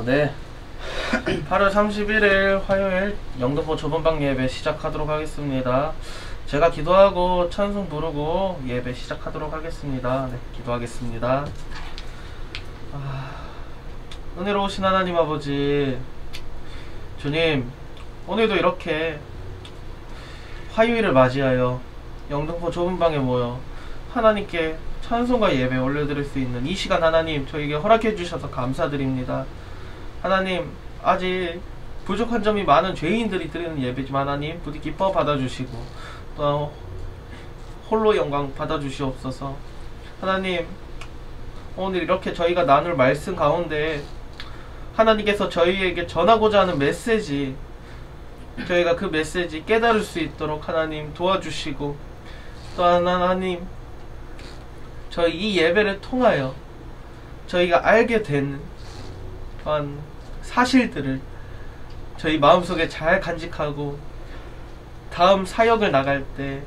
네. 8월 31일 화요일 영등포 좁은방 예배 시작하도록 하겠습니다. 제가 기도하고 찬송 부르고 예배 시작하도록 하겠습니다. 네, 기도하겠습니다. 은혜로우신 하나님 아버지, 주님, 오늘도 이렇게 화요일을 맞이하여 영등포 좁은방에 모여 하나님께 찬송과 예배 올려드릴 수 있는 이 시간 하나님 저에게 허락해 주셔서 감사드립니다. 하나님, 아직 부족한 점이 많은 죄인들이 드리는 예배지만 하나님 부디 기뻐 받아주시고 또 홀로 영광 받아주시옵소서. 하나님, 오늘 이렇게 저희가 나눌 말씀 가운데 하나님께서 저희에게 전하고자 하는 메시지, 저희가 그 메시지 깨달을 수 있도록 하나님 도와주시고, 또 하나님, 저희 이 예배를 통하여 저희가 알게 된 또한 사실들을 저희 마음속에 잘 간직하고 다음 사역을 나갈 때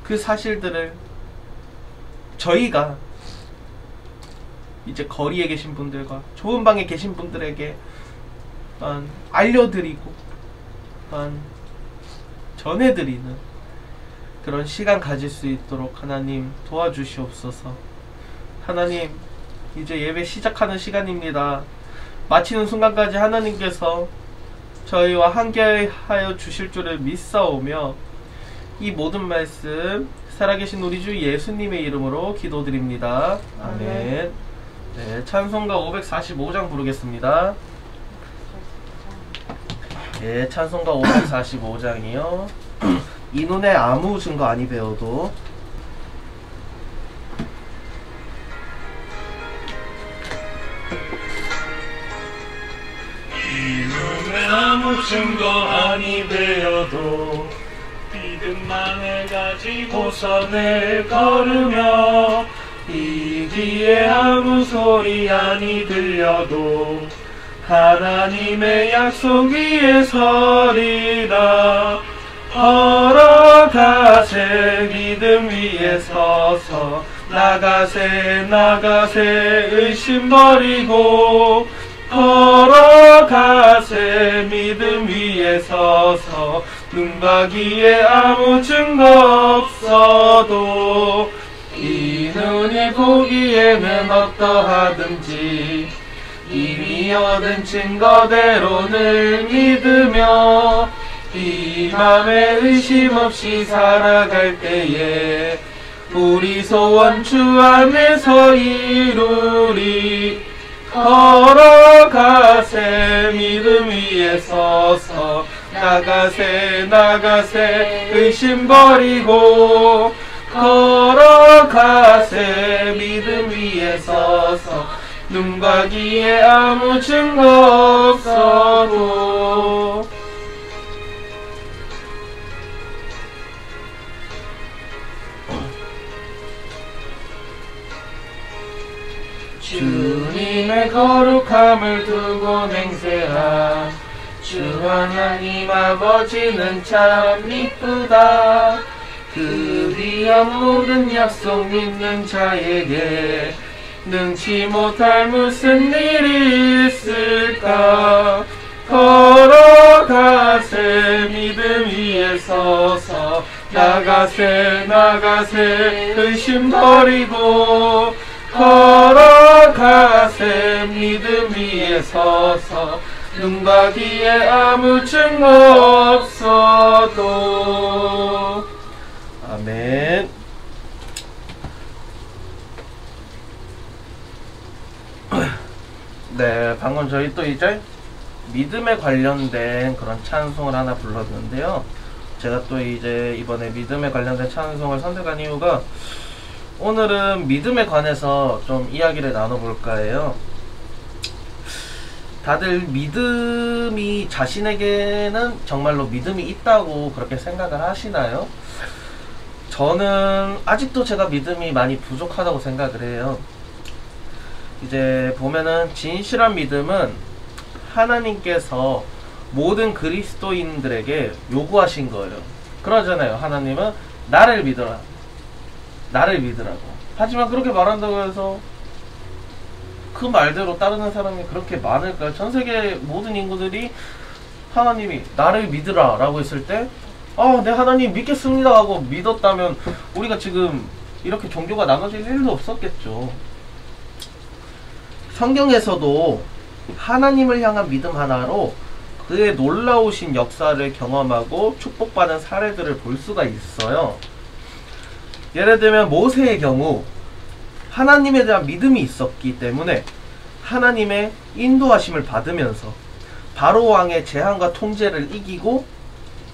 그 사실들을 저희가 이제 거리에 계신 분들과 좁은 방에 계신 분들에게 또한 알려드리고 또한 전해드리는 그런 시간 가질 수 있도록 하나님 도와주시옵소서. 하나님, 이제 예배 시작하는 시간입니다. 마치는 순간까지 하나님께서 저희와 함께하여 주실 줄을 믿사오며 이 모든 말씀 살아계신 우리 주 예수님의 이름으로 기도드립니다. 아멘. 네, 찬송가 545장 부르겠습니다. 네, 찬송가 545장이요. 이 눈에 아무 증거 아니 배워도. 이 눈에 아무 증거 아니 배워도 믿음만을 가지고서 늘 걸으며 이 귀에 아무 소리 아니 들려도 하나님의 약속 위에 서리라. 걸어가세 믿음 위에 서서 나가세 나가세 의심 버리고 걸어가세 믿음 위에 서서 눈박이에 아무 증거 없어도 이 눈이 보기에는 어떠하든지 이미 얻은 증거대로 늘 믿으며 이 맘에 의심 없이 살아갈 때에 우리 소원 주 안에서 이루리. 걸어가세 믿음 위에 서서 나가세 나가세 의심 버리고 걸어가세 믿음 위에 서서 눈과 귀에 아무 증거 없어도. 주님의 거룩함을 두고 맹세하 주 하나님 아버지는 참 이쁘다. 그 귀한 모든 약속 믿는 자에게 능치 못할 무슨 일이 있을까. 걸어가세 믿음 위에 서서 나가세 나가세 의심 버리고 걸어가세 믿음 위에 서서 눈과 귀에 아무 증거 없어도. 아멘. 네, 방금 저희 또 이제 믿음에 관련된 그런 찬송을 하나 불렀는데요. 제가 또 이제 이번에 믿음에 관련된 찬송을 선택한 이유가 오늘은 믿음에 관해서 좀 이야기를 나눠볼까 해요. 다들 믿음이 자신에게는 정말로 믿음이 있다고 그렇게 생각을 하시나요? 저는 아직도 제가 믿음이 많이 부족하다고 생각을 해요. 이제 보면은 진실한 믿음은 하나님께서 모든 그리스도인들에게 요구하신 거예요. 그러잖아요. 하나님은 나를 믿어라, 나를 믿으라고. 하지만 그렇게 말한다고 해서 그 말대로 따르는 사람이 그렇게 많을까요? 전 세계 모든 인구들이 하나님이 나를 믿으라 라고 했을 때 아, 네 하나님 믿겠습니다 하고 믿었다면 우리가 지금 이렇게 종교가 나눠질 일도 없었겠죠. 성경에서도 하나님을 향한 믿음 하나로 그의 놀라우신 역사를 경험하고 축복받은 사례들을 볼 수가 있어요. 예를 들면 모세의 경우 하나님에 대한 믿음이 있었기 때문에 하나님의 인도하심을 받으면서 바로 왕의 제한과 통제를 이기고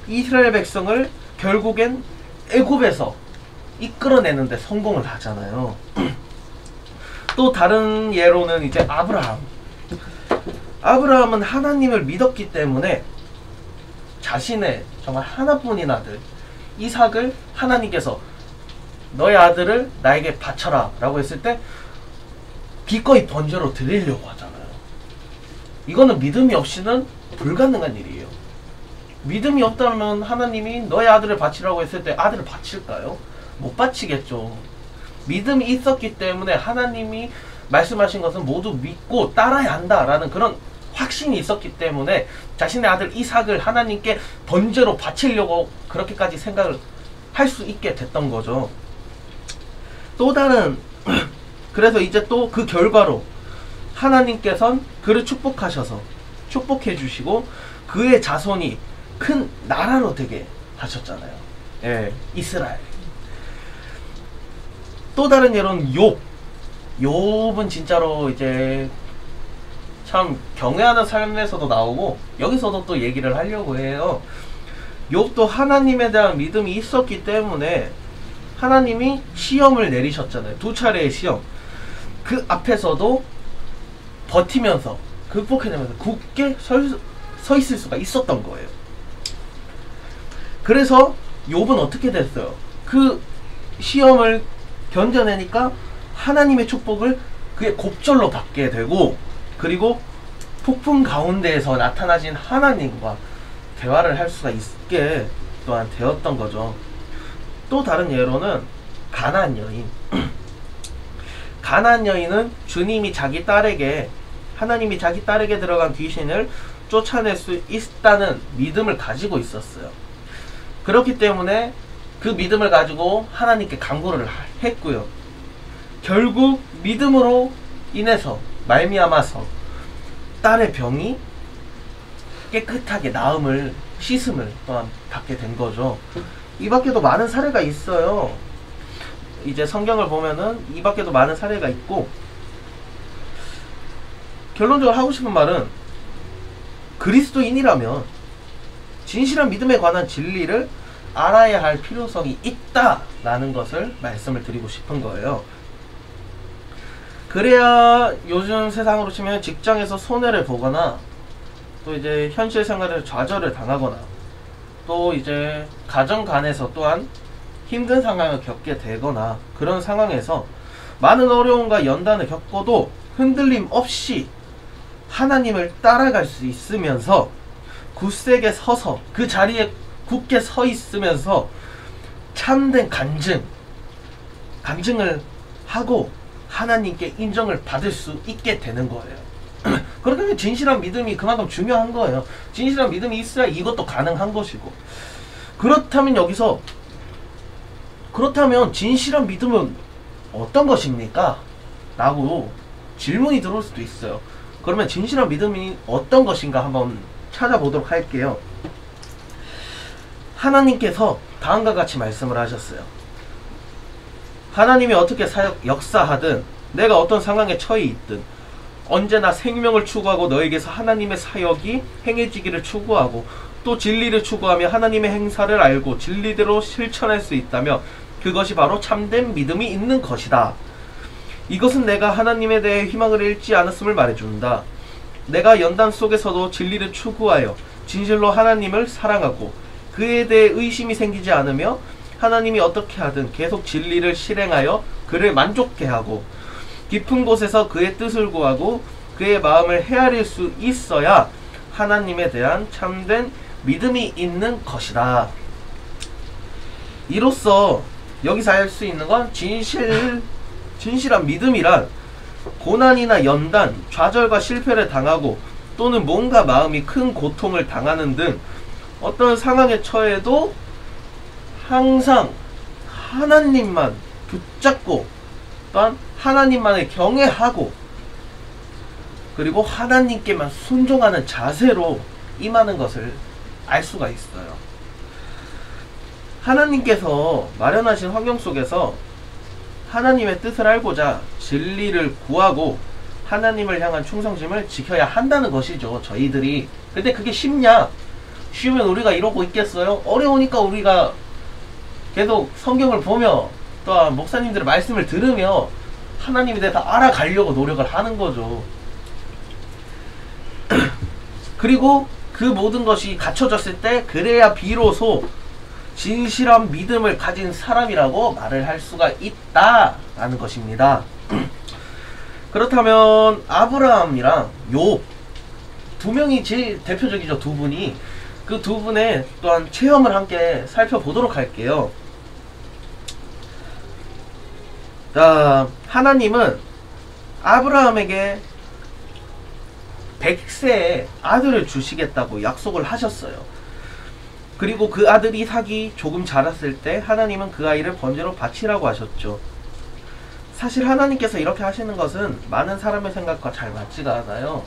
이스라엘 백성을 결국엔 애굽에서 이끌어내는데 성공을 하잖아요. 또 다른 예로는 이제 아브라함은 하나님을 믿었기 때문에 자신의 정말 하나뿐인 아들 이삭을 하나님께서 너의 아들을 나에게 바쳐라 라고 했을 때 기꺼이 번제로 드리려고 하잖아요. 이거는 믿음이 없이는 불가능한 일이에요. 믿음이 없다면 하나님이 너의 아들을 바치라고 했을 때 아들을 바칠까요? 못 바치겠죠. 믿음이 있었기 때문에 하나님이 말씀하신 것은 모두 믿고 따라야 한다라는 그런 확신이 있었기 때문에 자신의 아들 이삭을 하나님께 번제로 바치려고 그렇게까지 생각을 할 수 있게 됐던 거죠. 또 다른 그래서 이제 또 그 결과로 하나님께서는 그를 축복하셔서 축복해 주시고 그의 자손이 큰 나라로 되게 하셨잖아요. 예, 이스라엘. 또 다른 예로는 욥은 진짜로 이제 참 경외하는 삶에서도 나오고 여기서도 또 얘기를 하려고 해요. 욥도 하나님에 대한 믿음이 있었기 때문에 하나님이 시험을 내리셨잖아요. 2차례의 시험. 그 앞에서도 버티면서 극복해내면서 굳게 서 있을 수가 있었던 거예요. 그래서 욥은 어떻게 됐어요? 그 시험을 견뎌내니까 하나님의 축복을 그의 곱절로 받게 되고 그리고 폭풍 가운데에서 나타나신 하나님과 대화를 할 수가 있게 또한 되었던 거죠. 또 다른 예로는 가나안 여인. 가나안 여인은 주님이 하나님이 자기 딸에게 들어간 귀신을 쫓아낼 수 있다는 믿음을 가지고 있었어요. 그렇기 때문에 그 믿음을 가지고 하나님께 간구를 했고요. 결국 믿음으로 인해서 말미암아서 딸의 병이 깨끗하게 나음을 씻음을 또한 받게 된 거죠. 이 밖에도 많은 사례가 있어요. 이제 성경을 보면은 이 밖에도 많은 사례가 있고 결론적으로 하고 싶은 말은 그리스도인이라면 진실한 믿음에 관한 진리를 알아야 할 필요성이 있다라는 것을 말씀을 드리고 싶은 거예요. 그래야 요즘 세상으로 치면 직장에서 손해를 보거나 또 이제 현실 생활에 좌절을 당하거나 또 이제 가정 간에서 또한 힘든 상황을 겪게 되거나 그런 상황에서 많은 어려움과 연단을 겪어도 흔들림 없이 하나님을 따라갈 수 있으면서 굳세게 서서 그 자리에 굳게 서 있으면서 참된 간증을 하고 하나님께 인정을 받을 수 있게 되는 거예요. 그러면 진실한 믿음이 그만큼 중요한 거예요. 진실한 믿음이 있어야 이것도 가능한 것이고 그렇다면 진실한 믿음은 어떤 것입니까? 라고 질문이 들어올 수도 있어요. 그러면 진실한 믿음이 어떤 것인가 한번 찾아보도록 할게요. 하나님께서 다음과 같이 말씀을 하셨어요. 하나님이 어떻게 역사하든 내가 어떤 상황에 처해 있든 언제나 생명을 추구하고 너에게서 하나님의 사역이 행해지기를 추구하고 또 진리를 추구하며 하나님의 행사를 알고 진리대로 실천할 수 있다며 그것이 바로 참된 믿음이 있는 것이다. 이것은 내가 하나님에 대해 희망을 잃지 않았음을 말해준다. 내가 연단 속에서도 진리를 추구하여 진실로 하나님을 사랑하고 그에 대해 의심이 생기지 않으며 하나님이 어떻게 하든 계속 진리를 실행하여 그를 만족케 하고 깊은 곳에서 그의 뜻을 구하고 그의 마음을 헤아릴 수 있어야 하나님에 대한 참된 믿음이 있는 것이다. 이로써 여기서 알 수 있는 건 진실한 믿음이란 고난이나 연단, 좌절과 실패를 당하고 또는 뭔가 마음이 큰 고통을 당하는 등 어떤 상황에 처해도 항상 하나님만 붙잡고 또한 하나님만을 경외하고 그리고 하나님께만 순종하는 자세로 임하는 것을 알 수가 있어요. 하나님께서 마련하신 환경 속에서 하나님의 뜻을 알고자 진리를 구하고 하나님을 향한 충성심을 지켜야 한다는 것이죠, 저희들이. 근데 그게 쉽냐? 쉬우면 우리가 이러고 있겠어요? 어려우니까 우리가 계속 성경을 보며 또한 목사님들의 말씀을 들으며 하나님에 대해서 알아가려고 노력을 하는 거죠. 그리고 그 모든 것이 갖춰졌을 때 그래야 비로소 진실한 믿음을 가진 사람이라고 말을 할 수가 있다라는 것입니다. 그렇다면 아브라함이랑 욥 두 명이 제일 대표적이죠. 두 분이. 그 두 분의 또한 체험을 함께 살펴보도록 할게요. 자, 하나님은 아브라함에게 100세의 아들을 주시겠다고 약속을 하셨어요. 그리고 그 아들 이삭이 조금 자랐을 때 하나님은 그 아이를 번제로 바치라고 하셨죠. 사실 하나님께서 이렇게 하시는 것은 많은 사람의 생각과 잘 맞지가 않아요.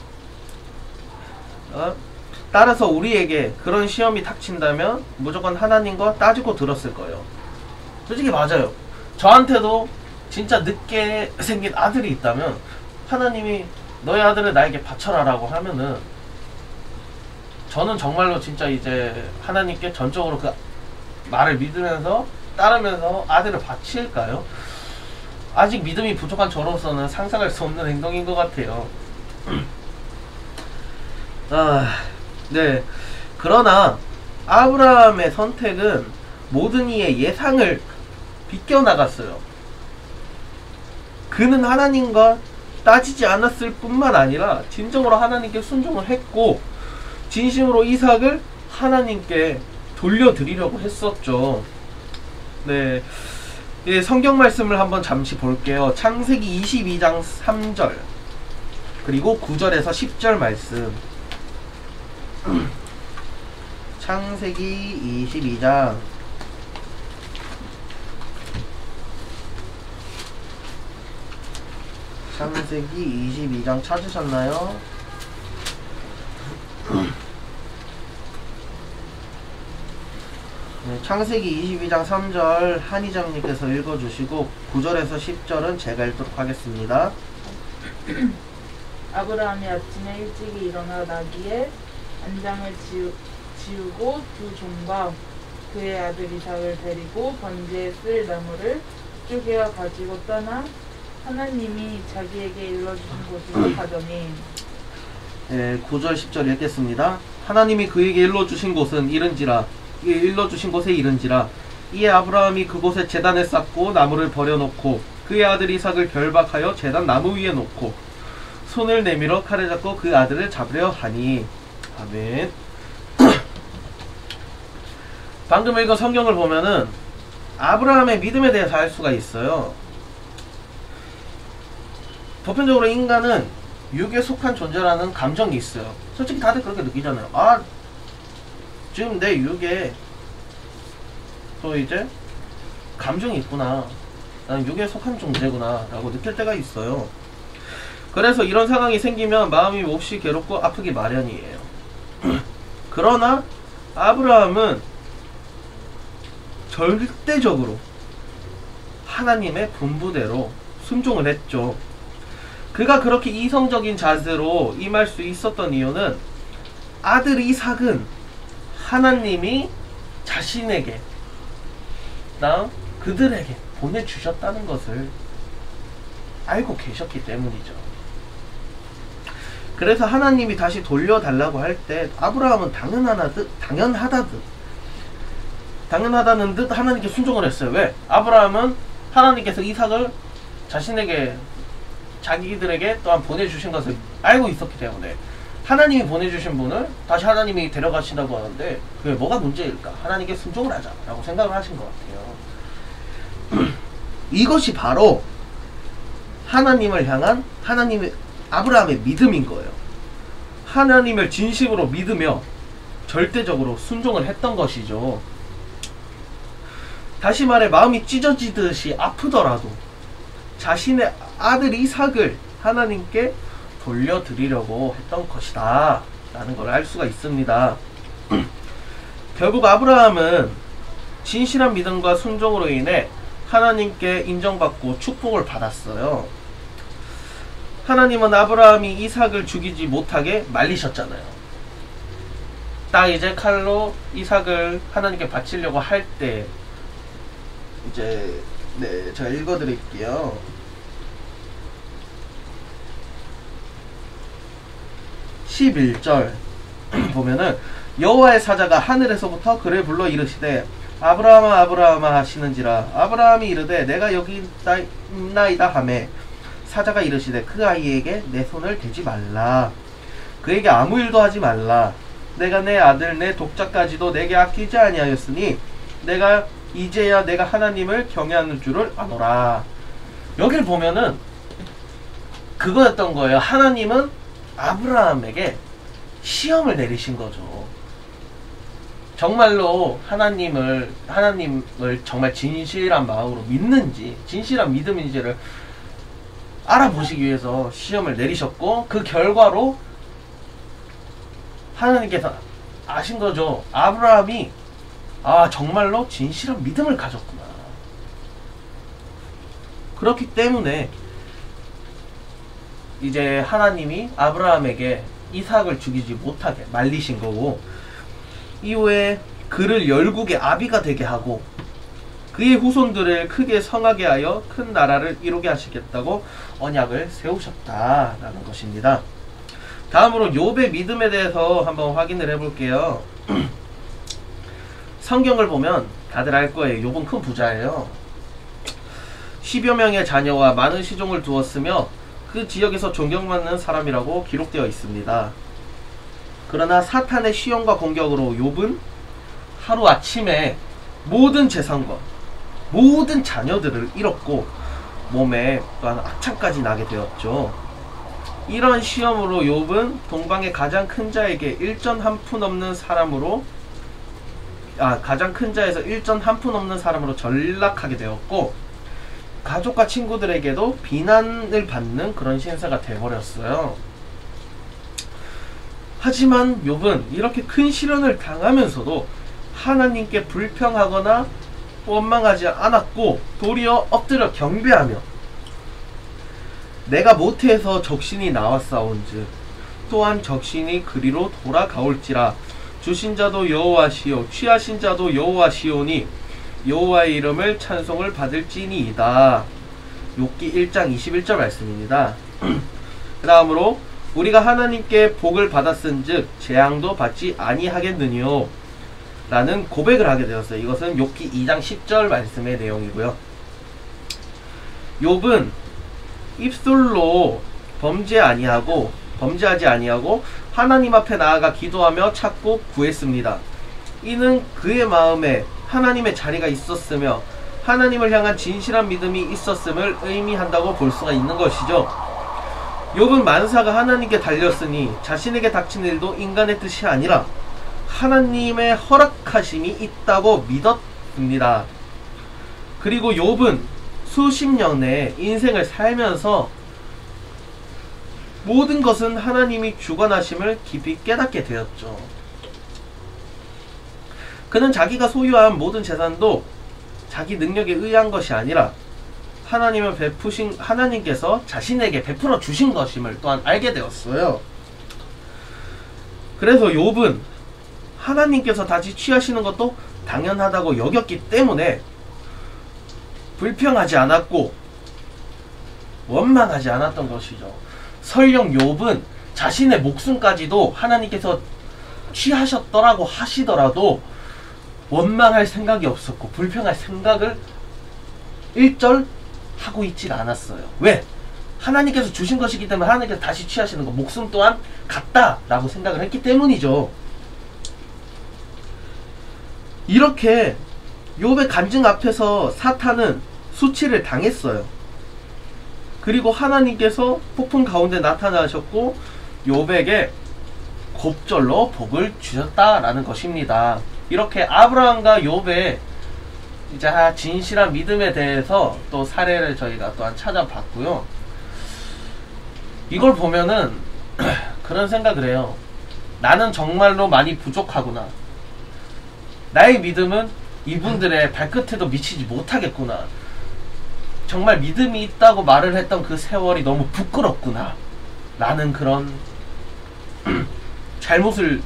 따라서 우리에게 그런 시험이 닥친다면 무조건 하나님과 따지고 들었을 거예요. 솔직히 맞아요. 저한테도 진짜 늦게 생긴 아들이 있다면 하나님이 너의 아들을 나에게 바쳐라 라고 하면은 저는 정말로 진짜 이제 하나님께 전적으로 그 말을 믿으면서 따르면서 아들을 바칠까요? 아직 믿음이 부족한 저로서는 상상할 수 없는 행동인 것 같아요. 네. 그러나 아브라함의 선택은 모든 이의 예상을 비껴나갔어요. 그는 하나님과 따지지 않았을 뿐만 아니라 진정으로 하나님께 순종을 했고 진심으로 이삭을 하나님께 돌려드리려고 했었죠. 네. 성경 말씀을 한번 잠시 볼게요. 창세기 22장 3절 그리고 9절에서 10절 말씀. 창세기 22장 창세기 22장 찾으셨나요? 네, 창세기 22장 3절 한희장님께서 읽어주시고 9절에서 10절은 제가 읽도록 하겠습니다. 아브라함이 아침에 일찍이 일어나 나귀의 안장을 지우고 두 종과 그의 아들 이삭을 데리고 번제에 쓸 나무를 쪼개어 가지고 떠나 하나님이 자기에게 일러주신 곳으로 가더니. 네, 9절 10절 읽겠습니다. 하나님이 그에게 일러주신 곳은 일러주신 곳에 이른지라 이에 아브라함이 그곳에 제단을 쌓고 나무를 버려놓고 그의 아들 이삭을 결박하여 제단 나무 위에 놓고 손을 내밀어 칼을 잡고 그 아들을 잡으려 하니. 아멘. 방금 읽은 성경을 보면은 아브라함의 믿음에 대해서 알 수가 있어요. 보편적으로 인간은 육에 속한 존재라는 감정이 있어요. 솔직히 다들 그렇게 느끼잖아요. 아, 지금 내 육에 또 이제 감정이 있구나. 나는 육에 속한 존재구나 라고 느낄 때가 있어요. 그래서 이런 상황이 생기면 마음이 몹시 괴롭고 아프기 마련이에요. 그러나 아브라함은 절대적으로 하나님의 분부대로 순종을 했죠. 그가 그렇게 이성적인 자세로 임할 수 있었던 이유는 아들 이삭은 하나님이 자신에게 그들에게 보내주셨다는 것을 알고 계셨기 때문이죠. 그래서 하나님이 다시 돌려달라고 할 때 아브라함은 당연하다는 듯 하나님께 순종을 했어요. 왜? 아브라함은 하나님께서 이삭을 자기들에게 또한 보내주신 것을 알고 있었기 때문에 하나님이 보내주신 분을 다시 하나님이 데려가신다고 하는데 그게 뭐가 문제일까? 하나님께 순종을 하자 라고 생각을 하신 것 같아요. 이것이 바로 하나님을 향한 하나님의 아브라함의 믿음인 거예요. 하나님을 진심으로 믿으며 절대적으로 순종을 했던 것이죠. 다시 말해 마음이 찢어지듯이 아프더라도 자신의 아들 이삭을 하나님께 돌려드리려고 했던 것이다 라는 걸 알 수가 있습니다. 결국 아브라함은 진실한 믿음과 순종으로 인해 하나님께 인정받고 축복을 받았어요. 하나님은 아브라함이 이삭을 죽이지 못하게 말리셨잖아요. 딱 이제 칼로 이삭을 하나님께 바치려고 할 때 이제 제가 읽어드릴게요. 11절 보면은 여호와의 사자가 하늘에서부터 그를 불러 이르시되 아브라함아 아브라함아 하시는지라 아브라함이 이르되 내가 여기 있나이다 하매 사자가 이르시되 그 아이에게 내 손을 대지 말라 그에게 아무 일도 하지 말라 내가 내 아들 내 독자까지도 내게 아끼지 아니하였으니 내가 이제야 내가 하나님을 경외하는 줄을 아노라. 여길 보면은 그거였던 거예요. 하나님은 아브라함에게 시험을 내리신 거죠. 정말로 하나님을 정말 진실한 마음으로 믿는지 진실한 믿음인지를 알아보시기 위해서 시험을 내리셨고 그 결과로 하나님께서 아신 거죠. 아브라함이 정말로 진실한 믿음을 가졌구나. 그렇기 때문에 이제 하나님이 아브라함에게 이삭을 죽이지 못하게 말리신 거고 이후에 그를 열국의 아비가 되게 하고 그의 후손들을 크게 성하게 하여 큰 나라를 이루게 하시겠다고 언약을 세우셨다라는 것입니다. 다음으로 욥의 믿음에 대해서 한번 확인을 해볼게요. 성경을 보면 다들 알 거예요. 욥은 큰 부자예요. 10여 명의 자녀와 많은 시종을 두었으며 그 지역에서 존경받는 사람이라고 기록되어 있습니다. 그러나 사탄의 시험과 공격으로 욥은 하루아침에 모든 재산과 모든 자녀들을 잃었고 몸에 또한 악창까지 나게 되었죠. 이런 시험으로 욥은 동방의 가장 큰 자에게 일전 한 푼 없는 사람으로 가장 큰 자에서 일전 한 푼 없는 사람으로 전락하게 되었고 가족과 친구들에게도 비난을 받는 그런 신세가 되어버렸어요. 하지만 욥은 이렇게 큰 시련을 당하면서도 하나님께 불평하거나 원망하지 않았고 도리어 엎드려 경배하며 내가 모태에서 적신이 나왔사온즉 또한 적신이 그리로 돌아가올지라 주신 자도 여호와시오 취하신 자도 여호와시오니 여호와의 이름을 찬송을 받을지니이다. 욥기 1장 21절 말씀입니다. 그 다음으로 우리가 하나님께 복을 받았은즉 재앙도 받지 아니하겠느뇨 라는 고백을 하게 되었어요. 이것은 욥기 2장 10절 말씀의 내용이고요. 욥은 입술로 범죄하지 아니하고 하나님 앞에 나아가 기도하며 찾고 구했습니다. 이는 그의 마음에 하나님의 자리가 있었으며 하나님을 향한 진실한 믿음이 있었음을 의미한다고 볼 수가 있는 것이죠. 욥은 만사가 하나님께 달렸으니 자신에게 닥친 일도 인간의 뜻이 아니라 하나님의 허락하심이 있다고 믿었습니다. 그리고 욥은 수십 년의 인생을 살면서 모든 것은 하나님이 주관하심을 깊이 깨닫게 되었죠. 그는 자기가 소유한 모든 재산도 자기 능력에 의한 것이 아니라 하나님께서 자신에게 베풀어 주신 것임을 또한 알게 되었어요. 그래서 욥은 하나님께서 다시 취하시는 것도 당연하다고 여겼기 때문에 불평하지 않았고 원망하지 않았던 것이죠. 설령 욥은 자신의 목숨까지도 하나님께서 취하셨더라고 하시더라도 원망할 생각이 없었고 불평할 생각을 일절 하고 있질 않았어요. 왜? 하나님께서 주신 것이기 때문에 하나님께서 다시 취하시는 것, 목숨 또한 같다라고 생각을 했기 때문이죠. 이렇게 욥의 간증 앞에서 사탄은 수치를 당했어요. 그리고 하나님께서 폭풍 가운데 나타나셨고 욥에게 곱절로 복을 주셨다라는 것입니다. 이렇게 아브라함과 욥의 이제 진실한 믿음에 대해서 또 사례를 저희가 또한 찾아봤고요. 이걸 보면은 그런 생각을 해요. 나는 정말로 많이 부족하구나. 나의 믿음은 이분들의 발끝에도 미치지 못하겠구나. 정말 믿음이 있다고 말을 했던 그 세월이 너무 부끄럽구나. 라는 그런 잘못을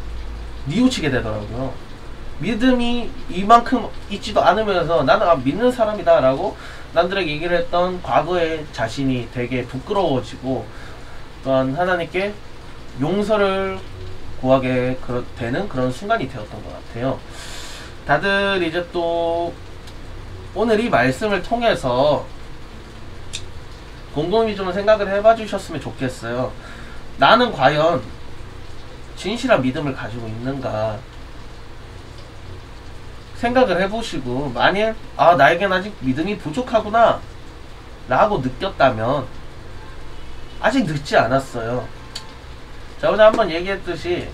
뉘우치게 되더라고요. 믿음이 이만큼 있지도 않으면서 나는 믿는 사람이다 라고 남들에게 얘기를 했던 과거의 자신이 되게 부끄러워지고 또한 하나님께 용서를 구하게 되는 그런 순간이 되었던 것 같아요. 다들 이제 또 오늘 이 말씀을 통해서 곰곰이 좀 생각을 해봐 주셨으면 좋겠어요. 나는 과연 진실한 믿음을 가지고 있는가 생각을 해보시고, 만일 나에겐 아직 믿음이 부족하구나 라고 느꼈다면 아직 늦지 않았어요. 저번에 한번 얘기했듯이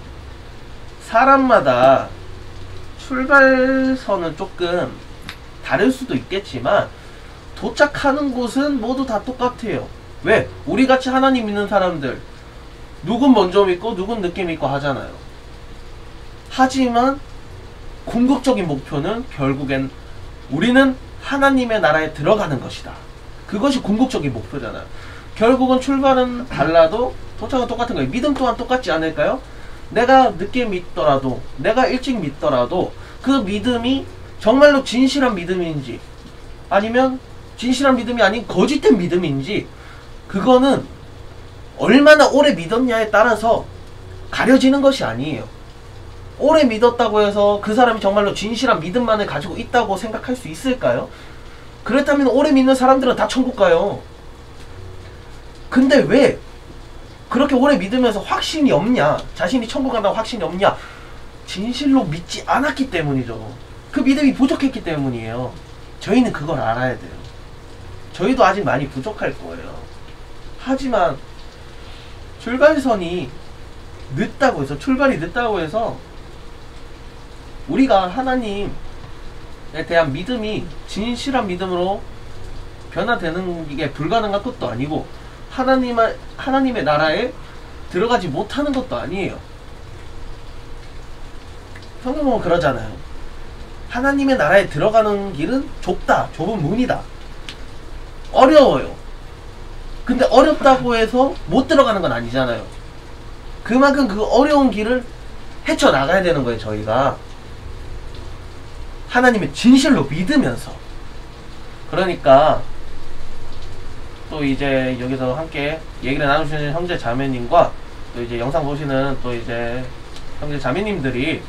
사람마다 출발선은 조금 다를 수도 있겠지만 도착하는 곳은 모두 다 똑같아요. 왜? 우리같이 하나님 믿는 사람들 누군 먼저 믿고 누군 늦게 믿고 하잖아요. 하지만 궁극적인 목표는 결국엔 우리는 하나님의 나라에 들어가는 것이다. 그것이 궁극적인 목표잖아요. 결국은 출발은 달라도 도착은 똑같은 거예요. 믿음 또한 똑같지 않을까요? 내가 늦게 믿더라도 내가 일찍 믿더라도 그 믿음이 정말로 진실한 믿음인지 아니면 진실한 믿음이 아닌 거짓된 믿음인지 그거는 얼마나 오래 믿었냐에 따라서 가려지는 것이 아니에요. 오래 믿었다고 해서 그 사람이 정말로 진실한 믿음만을 가지고 있다고 생각할 수 있을까요? 그렇다면 오래 믿는 사람들은 다 천국 가요. 근데 왜 그렇게 오래 믿으면서 확신이 없냐? 자신이 천국 간다고 확신이 없냐? 진실로 믿지 않았기 때문이죠. 그 믿음이 부족했기 때문이에요. 저희는 그걸 알아야 돼요. 저희도 아직 많이 부족할 거예요. 하지만 출발선이 늦다고 해서, 출발이 늦다고 해서 우리가 하나님에 대한 믿음이 진실한 믿음으로 변화되는 게 불가능한 것도 아니고 하나님의 나라에 들어가지 못하는 것도 아니에요. 성경 보면 그러잖아요. 하나님의 나라에 들어가는 길은 좁다. 좁은 문이다. 어려워요. 근데 어렵다고 해서 못 들어가는 건 아니잖아요. 그만큼 그 어려운 길을 헤쳐나가야 되는 거예요. 저희가 하나님의 진실로 믿으면서. 그러니까 또 이제 여기서 함께 얘기를 나누시는 형제 자매님과 또 이제 영상 보시는 또 이제 형제 자매님들이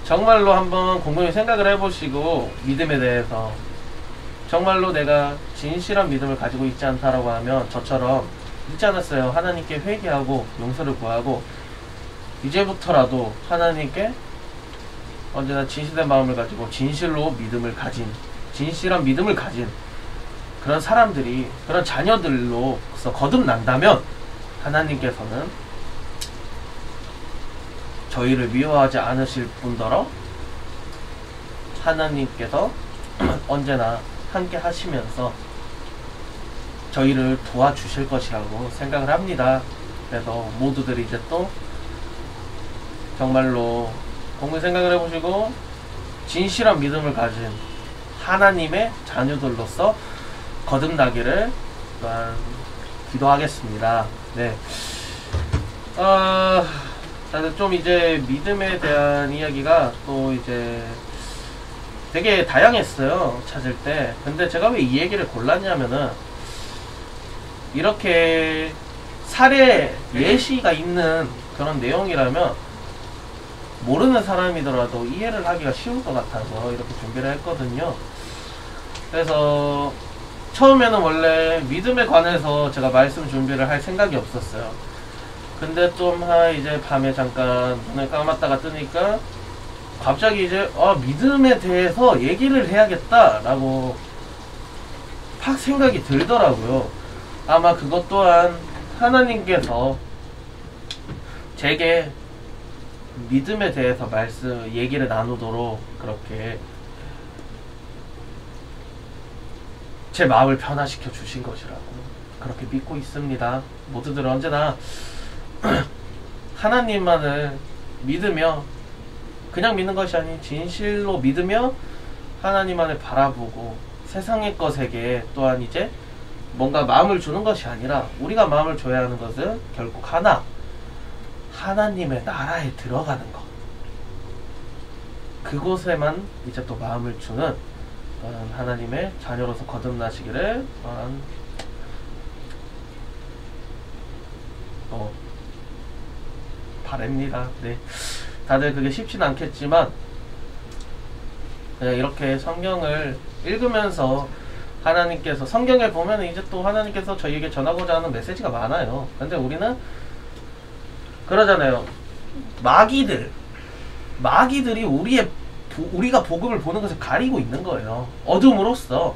정말로 한번 곰곰이 생각을 해보시고, 믿음에 대해서 정말로 내가 진실한 믿음을 가지고 있지 않다라고 하면 저처럼 있지 않았어요. 하나님께 회개하고 용서를 구하고 이제부터라도 하나님께 언제나 진실된 마음을 가지고 진실로 믿음을 가진, 진실한 믿음을 가진 그런 사람들이, 그런 자녀들로서 거듭난다면 하나님께서는 저희를 미워하지 않으실 뿐더러 하나님께서 언제나 함께 하시면서 저희를 도와주실 것이라고 생각을 합니다. 그래서 모두들이 이제 또 정말로 공부 생각을 해보시고 진실한 믿음을 가진 하나님의 자녀들로서 거듭나기를 또한 기도하겠습니다. 네. 좀 이제 믿음에 대한 이야기가 또 이제 되게 다양했어요. 찾을 때. 근데 제가 왜 이 얘기를 골랐냐면은 이렇게 사례 예시가 있는 그런 내용이라면 모르는 사람이더라도 이해를 하기가 쉬울 것 같아서 이렇게 준비를 했거든요. 그래서 처음에는 원래 믿음에 관해서 제가 말씀 준비를 할 생각이 없었어요. 근데 좀 이제 밤에 잠깐 눈을 감았다가 뜨니까 갑자기 이제 믿음에 대해서 얘기를 해야겠다 라고 팍 생각이 들더라고요. 아마 그것 또한 하나님께서 제게 믿음에 대해서 얘기를 나누도록 그렇게 제 마음을 변화시켜 주신 것이라고 그렇게 믿고 있습니다. 모두들 언제나 하나님만을 믿으며 그냥 믿는 것이 아닌 진실로 믿으며 하나님만을 바라보고 세상의 것에게 또한 이제 뭔가 마음을 주는 것이 아니라 우리가 마음을 줘야 하는 것은 결국 하나님의 나라에 들어가는 것, 그곳에만 이제 또 마음을 주는 하나님의 자녀로서 거듭나시기를 바랍니다. 네. 다들 그게 쉽진 않겠지만 그냥 이렇게 성경을 읽으면서 하나님께서 성경에 보면 이제 또 하나님께서 저희에게 전하고자 하는 메시지가 많아요. 근데 우리는 그러잖아요. 마귀들이 우리가 복음을 보는 것을 가리고 있는 거예요. 어둠으로써.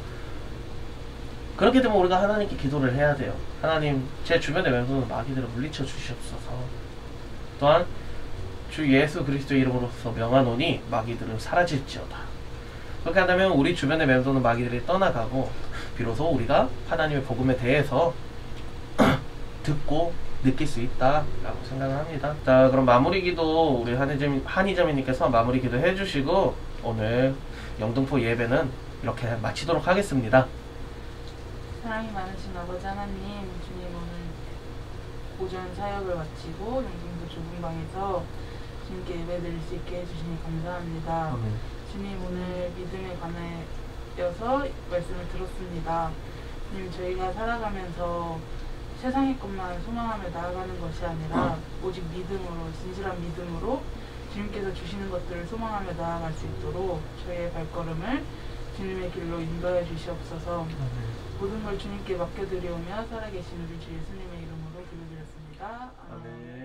그렇게 되면 우리가 하나님께 기도를 해야 돼요. 하나님, 제 주변에 왼손은 마귀들을 물리쳐 주시옵소서. 또한 주 예수 그리스도의 이름으로서 명하노니 마귀들은 사라질지어다. 그렇게 한다면 우리 주변에 맴도는 마귀들이 떠나가고 비로소 우리가 하나님의 복음에 대해서 듣고 느낄 수 있다라고 생각을 합니다. 자, 그럼 마무리 기도 우리 한희점이님께서 마무리 기도 해주시고 오늘 영등포 예배는 이렇게 마치도록 하겠습니다. 사랑이 많으신 아버지 하나님, 주님 오늘 오전 사역을 마치고 영등포 좁은 방에서 주님께 예배 드릴 수 있게 해주시니 감사합니다. 주님 오늘 믿음에 관하여서 말씀을 들었습니다. 주님 저희가 살아가면서 세상의 것만 소망하며 나아가는 것이 아니라 오직 믿음으로, 진실한 믿음으로 주님께서 주시는 것들을 소망하며 나아갈 수 있도록 저희의 발걸음을 주님의 길로 인도해 주시옵소서. 모든 걸 주님께 맡겨드리오며 살아계신 우리 주 예수님의 이름으로 기도드렸습니다. 아멘.